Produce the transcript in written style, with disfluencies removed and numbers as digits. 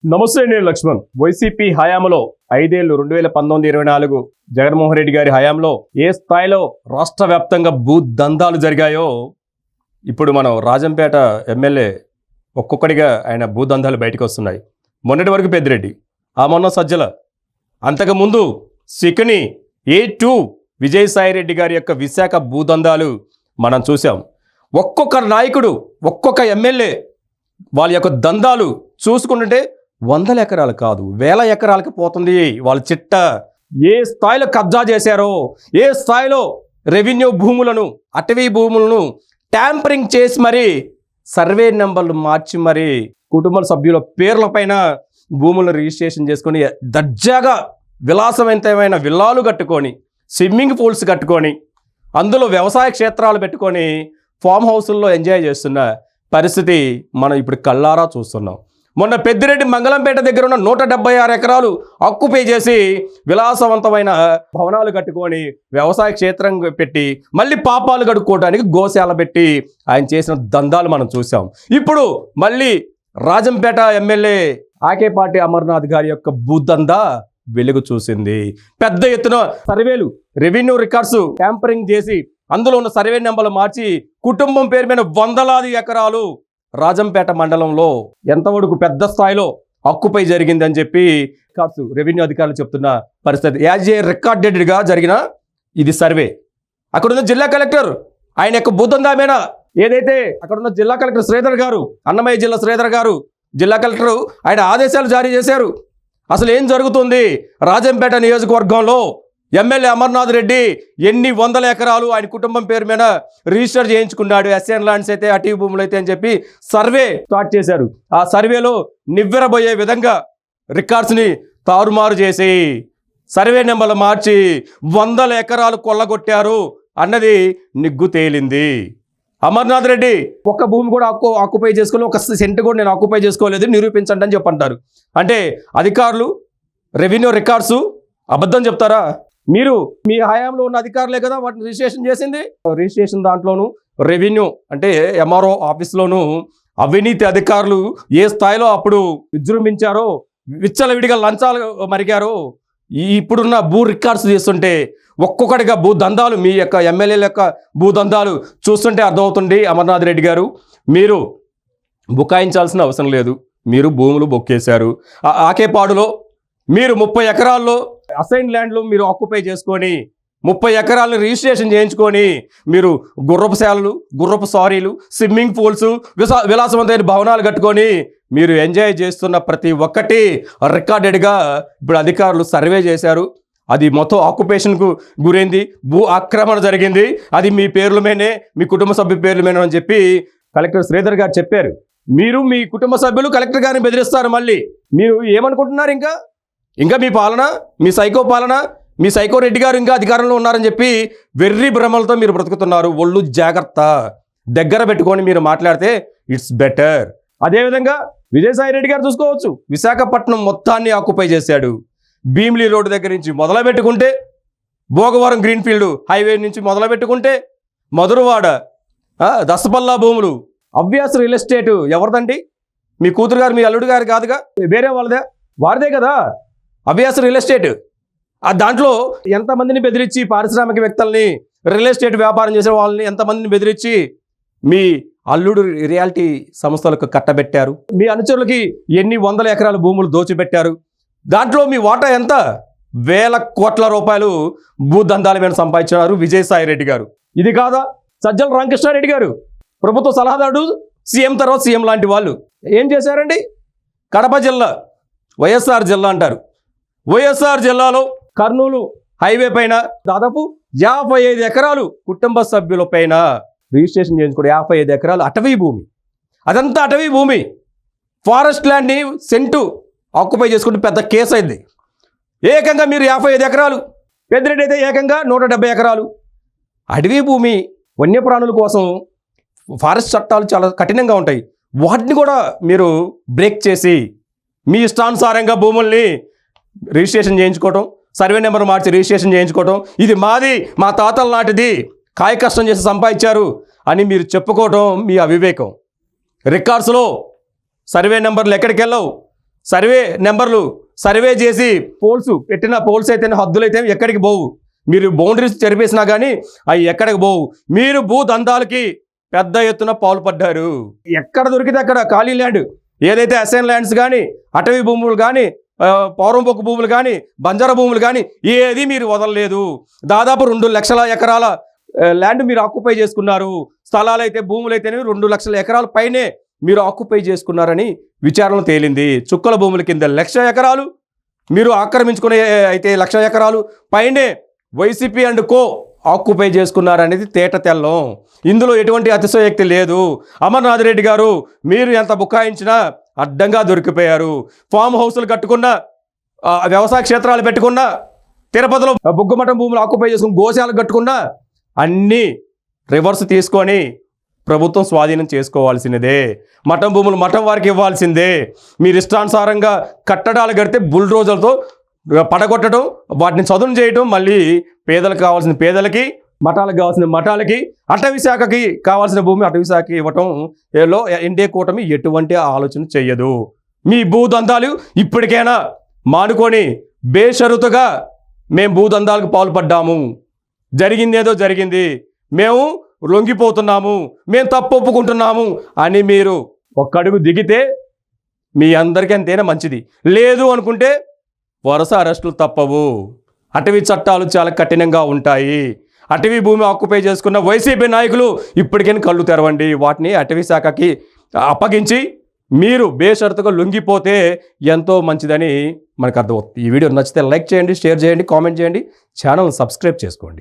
నమస్తే, నేను లక్ష్మణ్. వైసీపీ హయాంలో 5 ఏళ్లు 2019-24 జగన్మోహన్ రెడ్డి గారి హయాంలో ఏ స్థాయిలో రాష్ట్ర వ్యాప్తంగా భూ దందాలు జరిగాయో ఇప్పుడు మనం రాజంపేట ఎమ్మెల్యే ఒక్కొక్కడిగా ఆయన భూ దందాలు బయటకు వస్తున్నాయి. మొన్నటి వరకు పెద్దిరెడ్డి, ఆ మొన్న సజ్జల, అంతకుముందు సికని A2 విజయసాయిరెడ్డి గారి యొక్క విశాఖ భూదందాలు మనం చూసాం. ఒక్కొక్క నాయకుడు, ఒక్కొక్క ఎమ్మెల్యే వాళ్ళ యొక్క దందాలు చూసుకుంటుంటే 100 ఎకరాలు కాదు, 1000 ఎకరాలకు పోతుంది వాళ్ళ చిట్ట. ఏ స్థాయిలో కబ్జా చేశారో, ఏ స్థాయిలో రెవెన్యూ భూములను, అటవీ భూములను ట్యాంపరింగ్ చేసి మరి సర్వే నెంబర్లు మార్చి మరి కుటుంబ సభ్యుల పేర్లపైన భూములను రిజిస్ట్రేషన్ చేసుకొని దర్జాగా విలాసవంతమైన విల్లాలు కట్టుకొని, స్విమ్మింగ్ పూల్స్ కట్టుకొని, అందులో వ్యవసాయ క్షేత్రాలు పెట్టుకొని ఫామ్ హౌసుల్లో ఎంజాయ్ చేస్తున్న పరిస్థితి మనం ఇప్పుడు కళ్ళారా చూస్తున్నాం. మొన్న పెద్దిరెడ్డి మంగళంపేట దగ్గర ఉన్న 176 ఎకరాలు ఆక్యుపై చేసి విలాసవంతమైన భవనాలు కట్టుకొని వ్యవసాయ క్షేత్రం పెట్టి మళ్ళీ పాపాలు కడుక్కోవడానికి గోశాల పెట్టి ఆయన చేసిన దందాలు మనం చూసాం. ఇప్పుడు మళ్ళీ రాజంపేట ఎమ్మెల్యే ఆకేపాటి అమర్నాథ్ గారి యొక్క భూదందా వెలుగు చూసింది. పెద్ద ఎత్తున సర్వేలు, రెవెన్యూ రికార్డ్స్ ట్యాంపరింగ్ చేసి అందులో ఉన్న సర్వే నెంబర్లు మార్చి కుటుంబం పేరు మీద 100 ఎకరాలు రాజంపేట మండలంలో ఎంతవరకు పెద్ద స్థాయిలో ఆక్యుపై జరిగిందని చెప్పి రెవెన్యూ అధికారులు చెప్తున్న పరిస్థితి. యాజ్ ఏ రికార్డెడ్గా జరిగిన ఇది సర్వే. అక్కడున్న జిల్లా కలెక్టర్ ఆయన యొక్క భూదందామేనా ఏదైతే అక్కడున్న జిల్లా కలెక్టర్ శ్రీధర్ గారు, అన్నమయ్య జిల్లా శ్రీధర్ గారు జిల్లా కలెక్టర్ ఆయన ఆదేశాలు జారీ చేశారు. అసలు ఏం జరుగుతుంది రాజంపేట నియోజకవర్గంలో? ఎమ్మెల్యే అమర్నాథ్ రెడ్డి ఎన్ని 100 ఎకరాలు ఆయన కుటుంబం పేరు మీద రిజిస్టర్ చేయించుకున్నాడు, ఎస్ఎన్ ల్యాండ్స్ అయితే, అటవీ భూములు అయితే అని చెప్పి సర్వే స్టార్ట్ చేశారు. ఆ సర్వేలో నివ్వెరబోయే విధంగా రికార్డ్స్ని తారుమారు చేసి సర్వే నెంబర్లు మార్చి 100 ఎకరాలు కొల్లగొట్టారు అన్నది నిగ్గు తేలింది. అమర్నాథ్ రెడ్డి ఒక్క భూమి కూడా ఆక్యుపై చేసుకోవాలి, ఒక సెంట్ కూడా నేను ఆక్యుపై చేసుకోలేదు, నిరూపించండి అని చెప్పంటారు. అంటే అధికారులు రెవెన్యూ రికార్డ్స్ అబద్ధం చెప్తారా? మీరు మీ హయాంలో ఉన్న అధికారులే కదా వాటిని రిజిస్ట్రేషన్ చేసింది. రిజిస్ట్రేషన్ దాంట్లోనూ రెవెన్యూ అంటే MRO ఆఫీస్లోనూ అవినీతి అధికారులు ఏ స్థాయిలో అప్పుడు విజృంభించారో, విచ్చలవిడిగా లంచాలు మరిగారో ఇప్పుడున్న భూ రికార్డ్స్ చేస్తుంటే ఒక్కొక్కటిగా భూ దందాలు, మీ యొక్క ఎమ్మెల్యేల యొక్క భూ దందాలు చూస్తుంటే అర్థమవుతుంది. అమర్నాథ్ రెడ్డి గారు, మీరు బుకాయించాల్సిన అవసరం లేదు, మీరు భూములు బొక్కేశారు. ఆకేపాడులో మీరు 30 ఎకరాల్లో అసైన్ ల్యాండ్లు మీరు ఆక్యుపై చేసుకొని 30 ఎకరాలను రిజిస్ట్రేషన్ చేయించుకొని మీరు గుర్రపు శాలలు, గుర్రపు సారీలు, స్విమ్మింగ్ పూల్స్, విలాసవంతమైన భవనాలు కట్టుకొని మీరు ఎంజాయ్ చేస్తున్న ప్రతి ఒక్కటి రికార్డెడ్గా ఇప్పుడు అధికారులు సర్వే చేశారు. అది మొత్తం ఆక్యుపేషన్కు గురైంది, భూ ఆక్రమణ జరిగింది, అది మీ పేర్ల మీదనే, మీ కుటుంబ సభ్యుల పేర్ల మీద అని చెప్పి కలెక్టర్ శ్రీధర్ గారు చెప్పారు. మీరు మీ కుటుంబ సభ్యులు కలెక్టర్ గారిని బెదిరిస్తారు. మళ్ళీ మీరు ఏమనుకుంటున్నారు? ఇంకా మీ పాలన, మీ సైకో పాలన, మీ సైకో రెడ్డి గారు ఇంకా అధికారంలో ఉన్నారని చెప్పి వెర్రి భ్రమలతో మీరు బ్రతుకుతున్నారు. ఒళ్ళు జాగ్రత్త, దగ్గర పెట్టుకొని మీరు మాట్లాడితే ఇట్స్ బెటర్. అదేవిధంగా విజయసాయి రెడ్డి గారు చూసుకోవచ్చు, విశాఖపట్నం మొత్తాన్ని ఆక్యుపై చేశాడు. భీమిలీ రోడ్డు దగ్గర నుంచి మొదలుపెట్టుకుంటే, భోగవరం గ్రీన్ఫీల్డ్ హైవే నుంచి మొదలుపెట్టుకుంటే, మధురవాడ, దసపల్లా భూములు, అవ్యాస్ రియల్ ఎస్టేట్ ఎవరిదండి? మీ కూతురు గారు, మీ అల్లుడు గారు కాదుగా, వేరే వాళ్ళదే, వారిదే కదా అవ్యాస్ రియల్ ఎస్టేట్. దాంట్లో ఎంతమందిని బెదిరించి, పారిశ్రామికవేత్తల్ని, రియల్ ఎస్టేట్ వ్యాపారం చేసే వాళ్ళని ఎంతమందిని బెదిరించి మీ అల్లుడు రియాలిటీ సంస్థలకు కట్టబెట్టారు. మీ అనుచరులకి ఎన్ని 100 ఎకరాల భూములు దోచిపెట్టారు. దాంట్లో మీ వాటా ఎంత? 1000 కోట్ల రూపాయలు భూదందాల మీద సంపాదించారు విజయసాయి రెడ్డి గారు. ఇది కాదా సజ్జల రామకృష్ణారెడ్డి గారు, ప్రభుత్వ సలహాదారుడు, సీఎం తర్వాత సీఎం లాంటి వాళ్ళు ఏం చేశారండి? కడప జిల్లా వైఎస్ఆర్ జిల్లా అంటారు. వైఎస్ఆర్ జిల్లాలో కర్నూలు హైవే పైన దాదాపు 55 ఎకరాలు కుటుంబ సభ్యుల పైన రిజిస్ట్రేషన్ చేయించుకోండి. 55 ఎకరాలు అటవీ భూమి, అదంతా అటవీ భూమి. ఫారెస్ట్ ల్యాండ్ని సెంటు ఆక్యుపై చేసుకుంటే పెద్ద కేసు అయింది. ఏకంగా మీరు 55 ఎకరాలు, పెద్దిరెడ్డి అయితే ఏకంగా 170 ఎకరాలు అటవీ భూమి. వన్యప్రాణుల కోసం ఫారెస్ట్ చట్టాలు చాలా కఠినంగా ఉంటాయి, వాటిని కూడా మీరు బ్రేక్ చేసి మీ ఇష్టానుసారంగా భూముల్ని రిజిస్ట్రేషన్ చేయించుకోవటం, సర్వే నెంబర్ మార్చి రిజిస్ట్రేషన్ చేయించుకోవటం, ఇది మాది, మా తాతల నాటిది, కాయ కష్టం చేసి సంపాదించారు అని మీరు చెప్పుకోవటం మీ అవివేకం. రికార్డ్స్లో సర్వే నెంబర్లు ఎక్కడికి వెళ్ళవు, సర్వే నెంబర్లు సర్వే చేసి పెట్టిన పోల్స్ అయితే హద్దులు అయితే ఎక్కడికి పోవు. మీరు బౌండరీస్ చెరిపేసినా కానీ అవి ఎక్కడికి పోవు. మీరు భూదందాలకి పెద్ద ఎత్తున పాల్పడ్డారు. ఎక్కడ దొరికితే అక్కడ ఖాళీ ల్యాండ్, ఏదైతే అసైన్ ల్యాండ్స్ కానీ, అటవీ భూములు కానీ, పౌరంపొక్కు భూములు కానీ, బంజారా భూములు కానీ ఏది మీరు వదలలేదు. దాదాపు 2 లక్షల ఎకరాల ల్యాండ్ మీరు ఆక్యుపై చేసుకున్నారు. స్థలాలు అయితే భూములు అయితేనే 2 లక్షల ఎకరాల పైనే మీరు ఆక్యుపై చేసుకున్నారని విచారణ తేలింది. చుక్కల భూముల కింద 1,00,000 ఎకరాలు మీరు ఆక్రమించుకునే అయితే 1,00,000 ఎకరాలు పైనే వైసీపీ అండ్ కో ఆక్యుపై చేసుకున్నారనేది తేట తెల్లం. ఇందులో ఎటువంటి అతిశయోక్తి లేదు. అమర్నాథ్ రెడ్డి గారు మీరు ఎంత బుకాయించినా అడ్డంగా దొరికిపోయారు. ఫామ్ హౌస్లు కట్టుకున్నా, వ్యవసాయ క్షేత్రాలు పెట్టుకున్నా, తిరుపతిలో బుగ్గమఠం భూములు ఆక్యుపై చేసుకుని గోశాలకు కట్టుకున్నా అన్నీ రివర్స్ తీసుకొని ప్రభుత్వం స్వాధీనం చేసుకోవాల్సినదే. మఠం భూములు మఠం వారికి ఇవ్వాల్సిందే. మీరు ఇష్టానుసారంగా కట్టడాలు కడితే బుల్డోజర్లతో పడగొట్టడం, వాటిని చదును చేయటం, మళ్ళీ పేదలకు కావాల్సిన పేదలకి, మఠాలకు కావాల్సిన మఠాలకి, అటవీ శాఖకి కావాల్సిన భూమి అటవీ శాఖకి ఇవ్వటం ఏలో ఎన్డీఏ కూటమి ఎటువంటి ఆలోచన చెయ్యదు. మీ భూదందాలు ఇప్పటికైనా మానుకొని బేషరతుగా మేము భూదందాలకు పాల్పడ్డాము, జరిగిందేదో జరిగింది, మేము లొంగిపోతున్నాము, మేము తప్పు ఒప్పుకుంటున్నాము అని మీరు ఒక్కడుగు దిగితే మీ అందరికీ అంతేనా మంచిది. లేదు అనుకుంటే వరుస అరెస్టులు తప్పవు. అటవీ చట్టాలు చాలా కఠినంగా ఉంటాయి. అటవీ భూమి ఆక్యుపై చేసుకున్న వైసీపీ నాయకులు ఇప్పటికైనా కళ్ళు తెరవండి. వాటిని అటవీ శాఖకి అప్పగించి మీరు బేషరతుగా లొంగిపోతే ఎంతో మంచిదని మనకు అర్థమవుతుంది. ఈ వీడియో నచ్చితే లైక్ చేయండి, షేర్ చేయండి, కామెంట్ చేయండి, ఛానల్ సబ్స్క్రైబ్ చేసుకోండి.